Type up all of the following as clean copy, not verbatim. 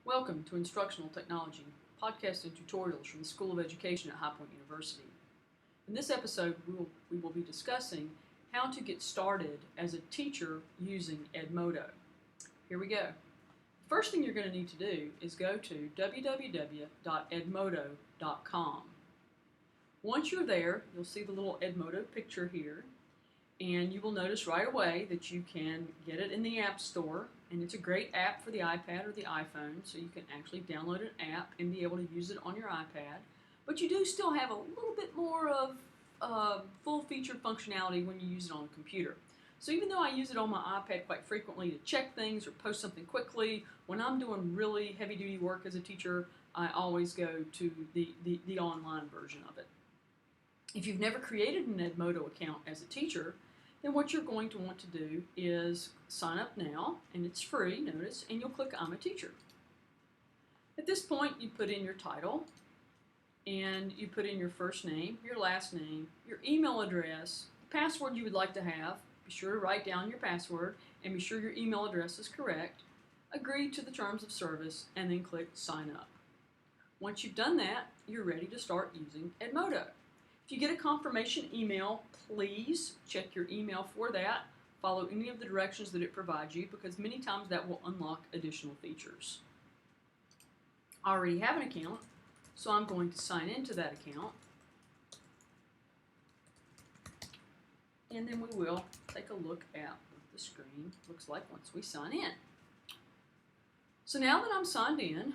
Welcome to Instructional Technology, podcasts and tutorials from the School of Education at High Point University. In this episode, we will be discussing how to get started as a teacher using Edmodo. Here we go. The first thing you're going to need to do is go to www.edmodo.com. Once you're there, you'll see the little Edmodo picture here, and you will notice right away that you can get it in the App Store, and it's a great app for the iPad or the iPhone, so you can actually download an app and be able to use it on your iPad. But you do still have a little bit more of full-featured functionality when you use it on a computer. So even though I use it on my iPad quite frequently to check things or post something quickly, when I'm doing really heavy-duty work as a teacher, I always go to the online version of it. If you've never created an Edmodo account as a teacher, then what you're going to want to do is sign up now, and it's free, notice, and you'll click I'm a Teacher. At this point, you put in your title, and you put in your first name, your last name, your email address, the password you would like to have. Be sure to write down your password, and be sure your email address is correct. Agree to the terms of service, and then click Sign Up. Once you've done that, you're ready to start using Edmodo. If you get a confirmation email, please check your email for that. Follow any of the directions that it provides you, because many times that will unlock additional features. I already have an account, so I'm going to sign into that account. And then we will take a look at what the screen looks like once we sign in. So now that I'm signed in,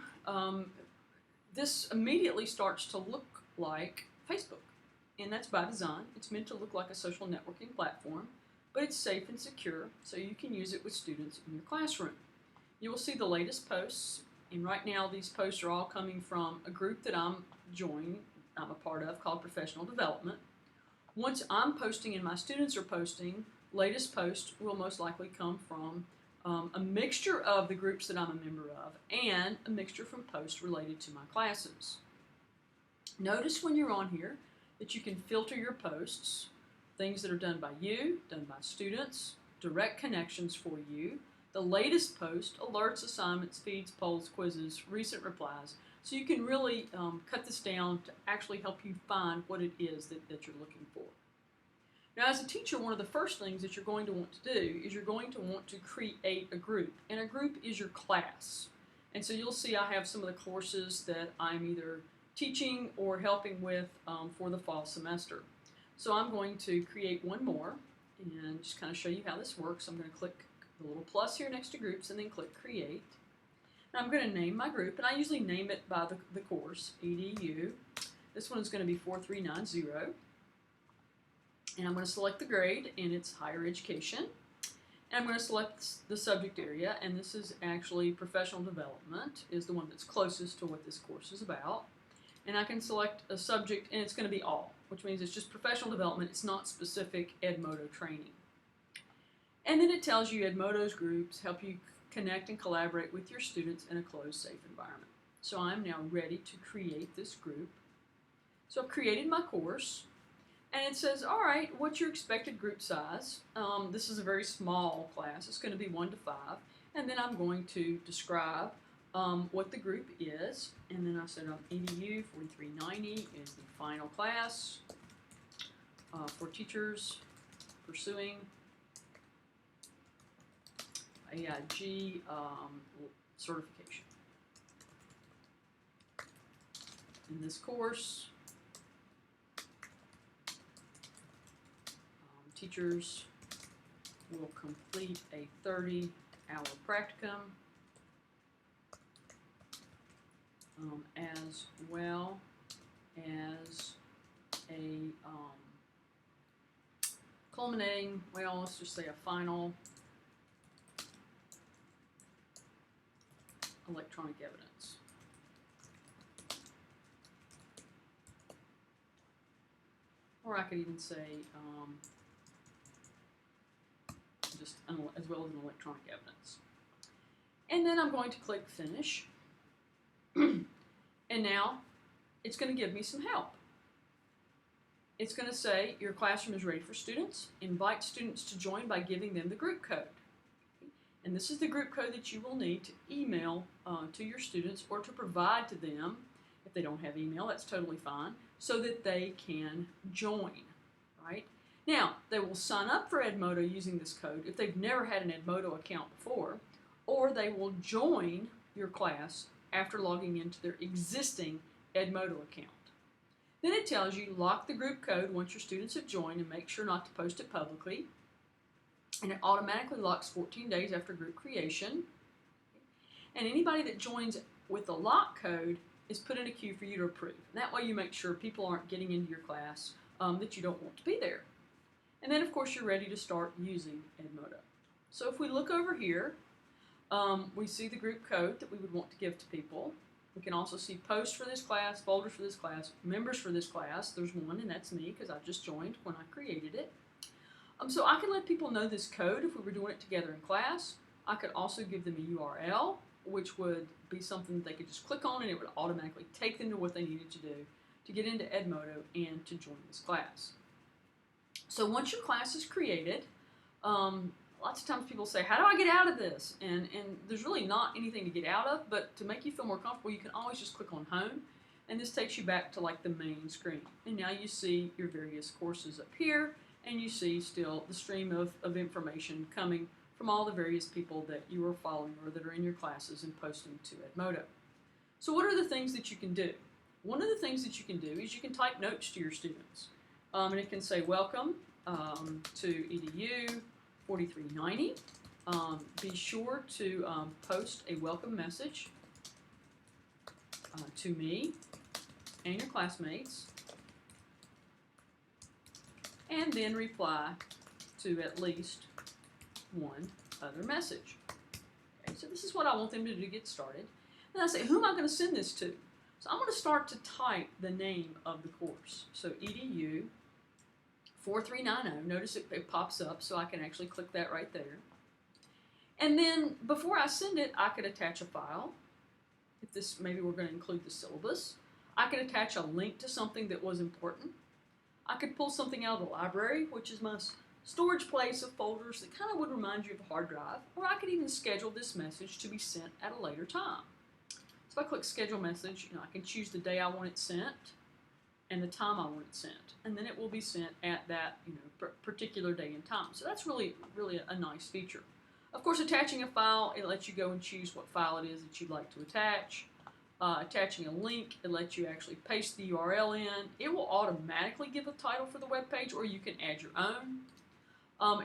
this immediately starts to look like Facebook. And that's by design. It's meant to look like a social networking platform, but it's safe and secure, so you can use it with students in your classroom. You will see the latest posts, and right now these posts are all coming from a group that I'm a part of, called Professional Development. Once I'm posting and my students are posting, latest posts will most likely come from a mixture of the groups that I'm a member of and a mixture from posts related to my classes. Notice when you're on here that you can filter your posts, things that are done by you, done by students, direct connections for you, the latest post, alerts, assignments, feeds, polls, quizzes, recent replies. So you can really cut this down to actually help you find what it is that you're looking for. Now, as a teacher, one of the first things that you're going to want to do is you're going to want to create a group, and a group is your class. And so you'll see I have some of the courses that I'm either teaching or helping with for the fall semester. So I'm going to create one more and just kind of show you how this works. I'm going to click the little plus here next to groups and then click create. Now I'm going to name my group, and I usually name it by the course, EDU. This one is going to be 4390. And I'm going to select the grade, and it's higher education. And I'm going to select the subject area, and this is actually professional development is the one that's closest to what this course is about. And I can select a subject, and it's going to be all, which means it's just professional development. It's not specific Edmodo training. And then it tells you Edmodo's groups help you connect and collaborate with your students in a closed, safe environment. So I'm now ready to create this group. So I've created my course, and it says, all right, what's your expected group size? This is a very small class. It's going to be 1 to 5. And then I'm going to describe what the group is, and then I said EDU 4390 is the final class for teachers pursuing AIG certification. In this course, teachers will complete a 30-hour practicum, as well as a culminating, well, let's just say a final electronic evidence. Or I could even say just as well as an electronic evidence. And then I'm going to click Finish. And now it's going to give me some help. It's going to say your classroom is ready for students. Invite students to join by giving them the group code. And this is the group code that you will need to email to your students or to provide to them. If they don't have email, that's totally fine, so that they can join, right? Now, they will sign up for Edmodo using this code if they've never had an Edmodo account before, or they will join your class after logging into their existing Edmodo account. Then it tells you lock the group code once your students have joined and make sure not to post it publicly. And it automatically locks 14 days after group creation. And anybody that joins with the lock code is put in a queue for you to approve. And that way you make sure people aren't getting into your class that you don't want to be there. And then, of course, you're ready to start using Edmodo. So if we look over here, we see the group code that we would want to give to people. We can also see posts for this class, folders for this class, members for this class. There's one, and that's me because I just joined when I created it. So I can let people know this code if we were doing it together in class. I could also give them a URL, which would be something that they could just click on and it would automatically take them to what they needed to do to get into Edmodo and to join this class. So once your class is created, lots of times people say, how do I get out of this? And there's really not anything to get out of, but to make you feel more comfortable, you can always just click on home, and this takes you back to like the main screen. And now you see your various courses up here, and you see still the stream of information coming from all the various people that you are following or that are in your classes and posting to Edmodo. So what are the things that you can do? One of the things that you can do is you can type notes to your students. And it can say, welcome to EDU 4390. Be sure to post a welcome message to me and your classmates, and then reply to at least one other message. Okay, so this is what I want them to do to get started. Then I say, who am I going to send this to? So I'm going to start to type the name of the course. So EDU 4390. Notice it pops up, so I can actually click that right there. And then before I send it, I could attach a file. If this, maybe we're going to include the syllabus. I could attach a link to something that was important. I could pull something out of the library, which is my storage place of folders that kind of would remind you of a hard drive. Or I could even schedule this message to be sent at a later time. So if I click schedule message, I can choose the day I want it sent and the time I want it sent. And then it will be sent at that particular day and time. So that's really, really a nice feature. Of course, attaching a file, it lets you go and choose what file it is that you'd like to attach. Attaching a link, it lets you actually paste the URL in. It will automatically give a title for the web page, or you can add your own.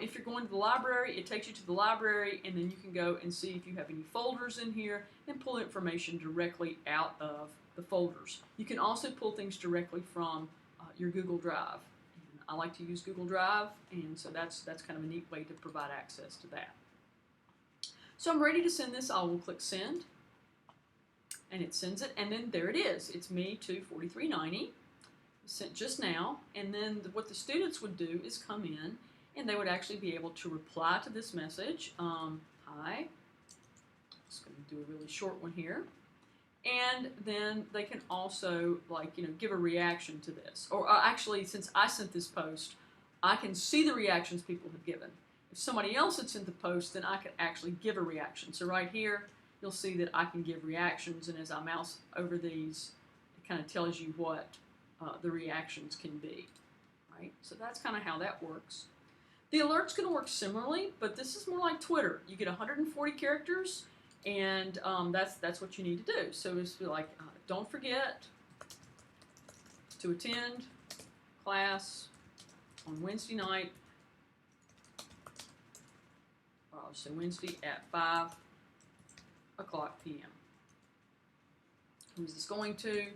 If you're going to the library, it takes you to the library, and then you can go and see if you have any folders in here and pull information directly out of the folders. You can also pull things directly from your Google Drive. And I like to use Google Drive, and so that's kind of a neat way to provide access to that. So I'm ready to send this. I will click send. And it sends it, and then there it is. It's me to 4390, sent just now. And then what the students would do is come in, and they would actually be able to reply to this message. Hi. Just going to do a really short one here. And then they can also, give a reaction to this. Or actually, since I sent this post, I can see the reactions people have given. If somebody else had sent the post, then I could actually give a reaction. So right here, you'll see that I can give reactions, and as I mouse over these, it kind of tells you what the reactions can be, right? So that's kind of how that works. The alert's going to work similarly, but this is more like Twitter. You get 140 characters, and that's what you need to do. So it's like, don't forget to attend class on Wednesday night, or I'll say Wednesday at 5 o'clock p.m. Who is this going to?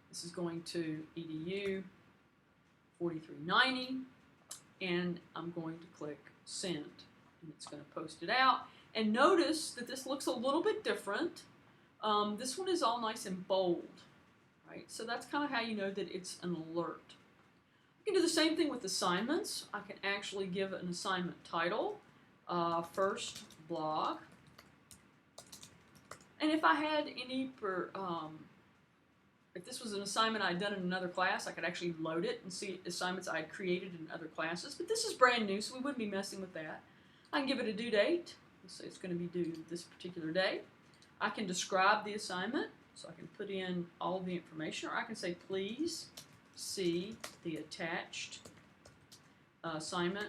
This is going to EDU 4390, and I'm going to click send, and it's going to post it out. And notice that this looks a little bit different. This one is all nice and bold, right? So that's kind of how you know that it's an alert. You can do the same thing with assignments. I can actually give an assignment title, first blog. And if I had any, if this was an assignment I'd done in another class, I could actually load it and see assignments I had created in other classes. But this is brand new, so we wouldn't be messing with that. I can give it a due date, let's say it's going to be due this particular day. I can describe the assignment, so I can put in all of the information, or I can say, please see the attached assignment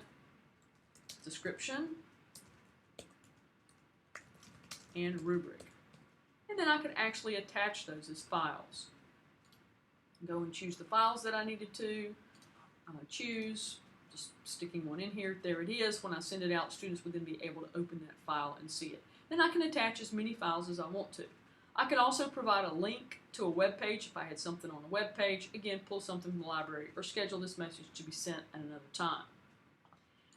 description and rubric. And then I could actually attach those as files. Go and choose the files that I needed to choose, just sticking one in here. There it is. When I send it out, students would then be able to open that file and see it. Then I can attach as many files as I want to. I could also provide a link to a web page if I had something on a web page. Again, pull something from the library or schedule this message to be sent at another time.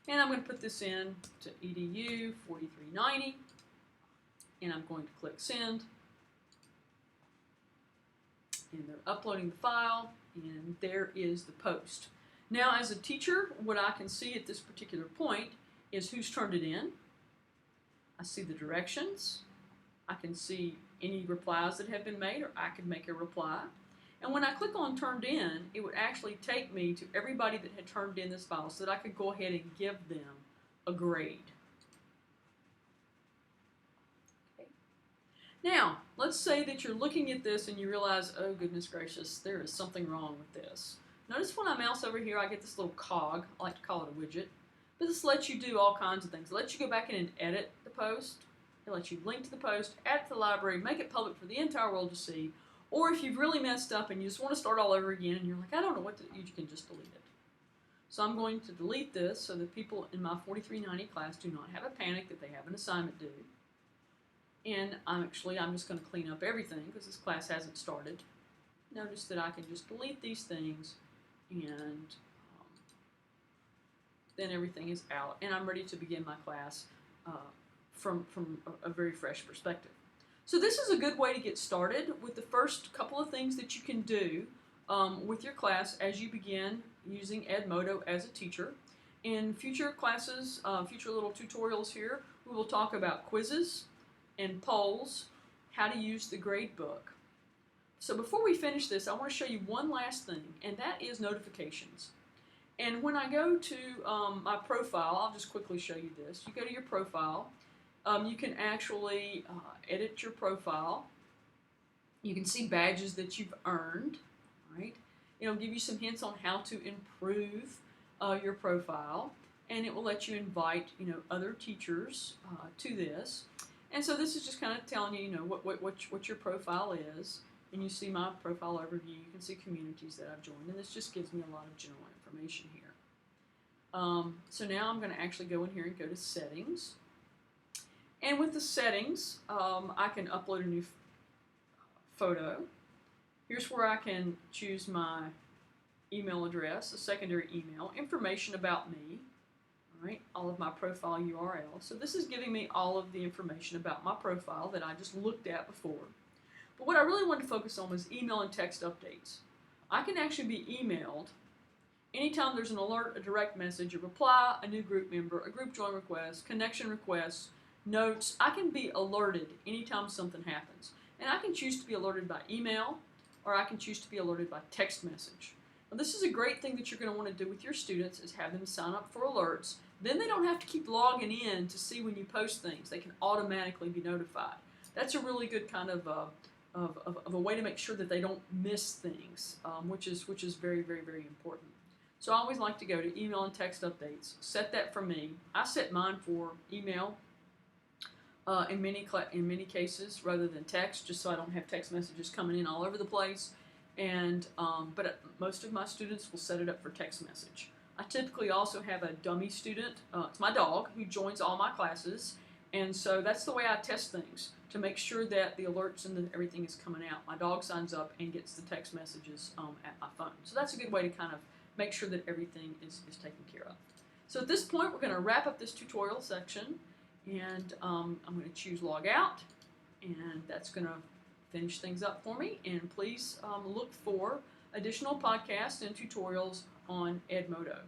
And I'm going to put this in to EDU 4390, and I'm going to click send. And they're uploading the file, and there is the post. Now, as a teacher, what I can see at this particular point is who's turned it in. I see the directions. I can see any replies that have been made, or I could make a reply. And when I click on turned in, it would actually take me to everybody that had turned in this file so that I could go ahead and give them a grade. Okay. Now, let's say that you're looking at this and you realize, oh goodness gracious, there is something wrong with this. Notice when I mouse over here, I get this little cog. I like to call it a widget. But this lets you do all kinds of things. It lets you go back in and edit the post. It lets you link to the post, add it to the library, make it public for the entire world to see. Or if you've really messed up and you just want to start all over again and you're like, I don't know what to do, you can just delete it. So I'm going to delete this so that people in my 4390 class do not have a panic that they have an assignment due. And I'm just going to clean up everything because this class hasn't started. Notice that I can just delete these things, and then everything is out, and I'm ready to begin my class from a very fresh perspective. So this is a good way to get started with the first couple of things that you can do with your class as you begin using Edmodo as a teacher. In future classes, future little tutorials here, we will talk about quizzes and polls, how to use the grade book. So before we finish this, I want to show you one last thing, and that is notifications. And when I go to my profile, I'll just quickly show you this. You go to your profile. You can actually edit your profile. You can see badges that you've earned, right? It'll give you some hints on how to improve your profile, and it will let you invite, other teachers to this. And so this is just kind of telling you, what your profile is. And you see my profile overview. You can see communities that I've joined, and this just gives me a lot of general information here. So now I'm going to actually go in here and go to settings. And with the settings, I can upload a new photo. Here's where I can choose my email address, a secondary email, information about me, all right, all of my profile URL. So this is giving me all of the information about my profile that I just looked at before. But what I really wanted to focus on was email and text updates. I can actually be emailed anytime there's an alert, a direct message, a reply, a new group member, a group join request, connection request, notes. I can be alerted anytime something happens. And I can choose to be alerted by email, or I can choose to be alerted by text message. Now, this is a great thing that you're going to want to do with your students, is have them sign up for alerts. Then they don't have to keep logging in to see when you post things. They can automatically be notified. That's a really good kind of a way to make sure that they don't miss things, which is very, very, very important. So I always like to go to email and text updates. Set that for me. I set mine for email in many cases rather than text, just so I don't have text messages coming in all over the place. And but most of my students will set it up for text message. I typically also have a dummy student. It's my dog who joins all my classes, and so that's the way I test things to make sure that the alerts and everything is coming out. My dog signs up and gets the text messages at my phone. So that's a good way to kind of make sure that everything is taken care of. So at this point, we're going to wrap up this tutorial section, and I'm going to choose log out, and that's going to finish things up for me. And please look for additional podcasts and tutorials on Edmodo.